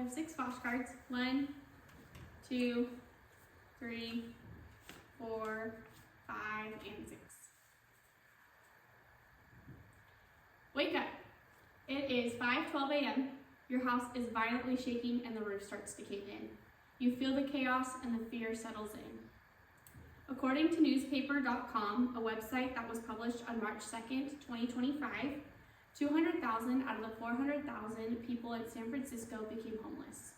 have 6 flashcards. 1, 2, 3, 4, 5, and 6. Wake up. It is 5:12 a.m. Your house is violently shaking and the roof starts to cave in. You feel the chaos and the fear settles in. According to newspaper.com, a website that was published on March 2nd, 2025, 200,000 out of the 400,000 people in San Francisco became homeless.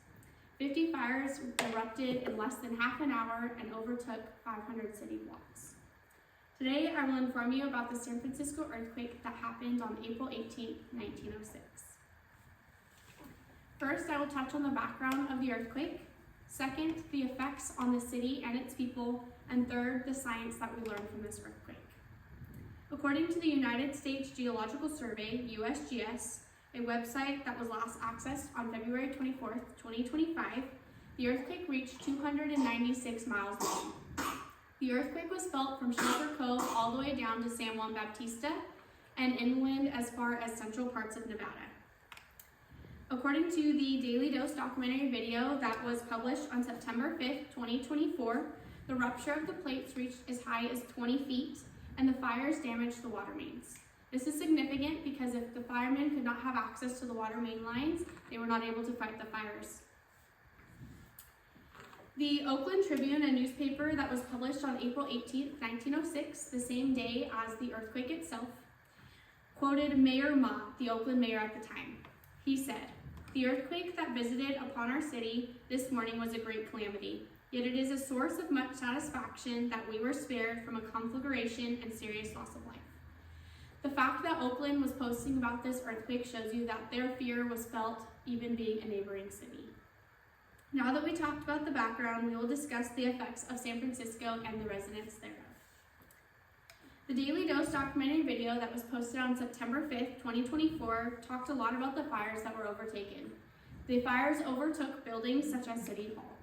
50 fires erupted in less than half an hour and overtook 500 city blocks. Today, I will inform you about the San Francisco earthquake that happened on April 18, 1906. First, I will touch on the background of the earthquake. Second, the effects on the city and its people. And third, the science that we learned from this earthquake. According to the United States Geological Survey, USGS, a website that was last accessed on February 24th, 2025, the earthquake reached 296 miles long. The earthquake was felt from Shelter Cove all the way down to San Juan Bautista and inland as far as central parts of Nevada. According to the Daily Dose documentary video that was published on September 5th, 2024, the rupture of the plates reached as high as 20 feet, and the fires damaged the water mains. This is significant because if the firemen could not have access to the water main lines, they were not able to fight the fires. The Oakland Tribune, a newspaper that was published on April 18, 1906, the same day as the earthquake itself, quoted Mayor Ma, the Oakland mayor at the time. He said, "The earthquake that visited upon our city this morning was a great calamity. Yet it is a source of much satisfaction that we were spared from a conflagration and serious loss of life." The fact that Oakland was posting about this earthquake shows you that their fear was felt even being a neighboring city. Now that we talked about the background, we will discuss the effects of San Francisco and the residents thereof. The Daily Dose documentary video that was posted on September 5th, 2024 talked a lot about the fires that were overtaken. The fires overtook buildings such as City Hall.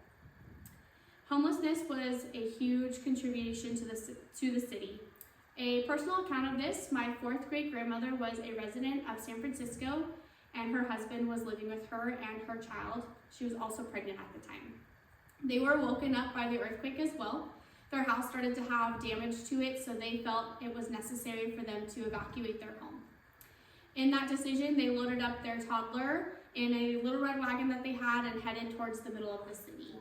Homelessness was a huge contribution to the city. A personal account of this, my 4th grade grandmother was a resident of San Francisco and her husband was living with her and her child. She was also pregnant at the time. They were woken up by the earthquake as well. Their house started to have damage to it, so they felt it was necessary for them to evacuate their home. In that decision, they loaded up their toddler in a little red wagon that they had and headed towards the middle of the city.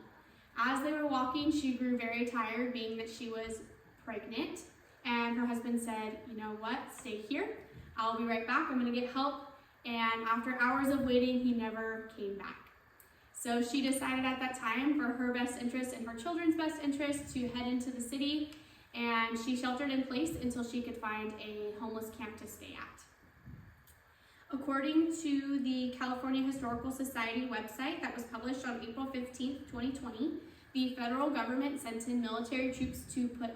As they were walking, she grew very tired, being that she was pregnant, and her husband said, "You know what, stay here. I'll be right back, I'm gonna get help." And after hours of waiting, he never came back. So she decided at that time, for her best interest and her children's best interest, to head into the city, and she sheltered in place until she could find a homeless camp to stay at. According to the California Historical Society website that was published on April 15th, 2020, the federal government sent in military troops to put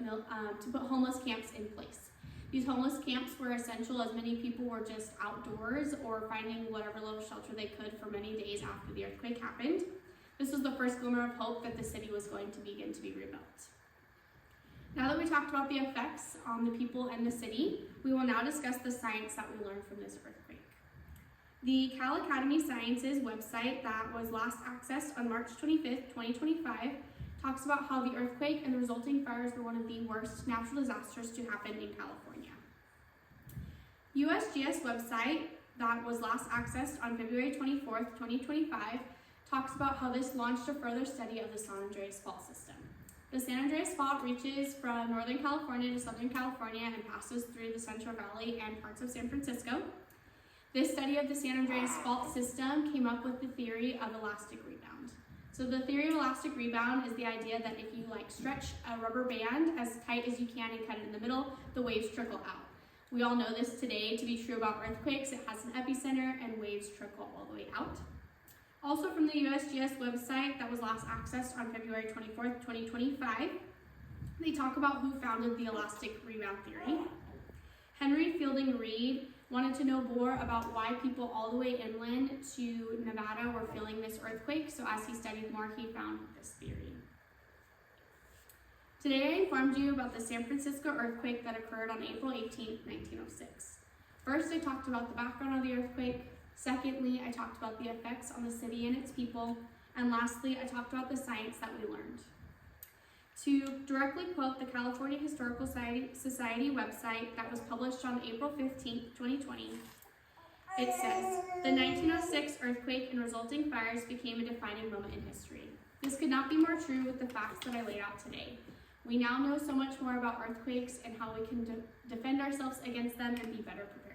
homeless camps in place. These homeless camps were essential as many people were just outdoors or finding whatever little shelter they could for many days after the earthquake happened. This was the first glimmer of hope that the city was going to begin to be rebuilt. Now that we talked about the effects on the people and the city, we will now discuss the science that we learned from this earthquake. The Cal Academy Sciences website that was last accessed on March 25th, 2025, talks about how the earthquake and the resulting fires were one of the worst natural disasters to happen in California. USGS website that was last accessed on February 24th, 2025, talks about how this launched a further study of the San Andreas Fault system. The San Andreas Fault reaches from Northern California to Southern California and passes through the Central Valley and parts of San Francisco. This study of the San Andreas Fault system came up with the theory of elastic rebound. So the theory of elastic rebound is the idea that if you stretch a rubber band as tight as you can and cut it in the middle, the waves trickle out. We all know this today to be true about earthquakes. It has an epicenter and waves trickle all the way out. Also from the USGS website that was last accessed on February 24th, 2025, they talk about who founded the elastic rebound theory. Henry Fielding Reed wanted to know more about why people all the way inland to Nevada were feeling this earthquake, so as he studied more, he found this theory. Today I informed you about the San Francisco earthquake that occurred on April 18, 1906. First, I talked about the background of the earthquake. Secondly, I talked about the effects on the city and its people. And lastly, I talked about the science that we learned. To directly quote the California Historical Society website that was published on April 15th, 2020, it says, "The 1906 earthquake and resulting fires became a defining moment in history. This could not be more true with the facts that I laid out today. We now know so much more about earthquakes and how we can defend ourselves against them and be better prepared."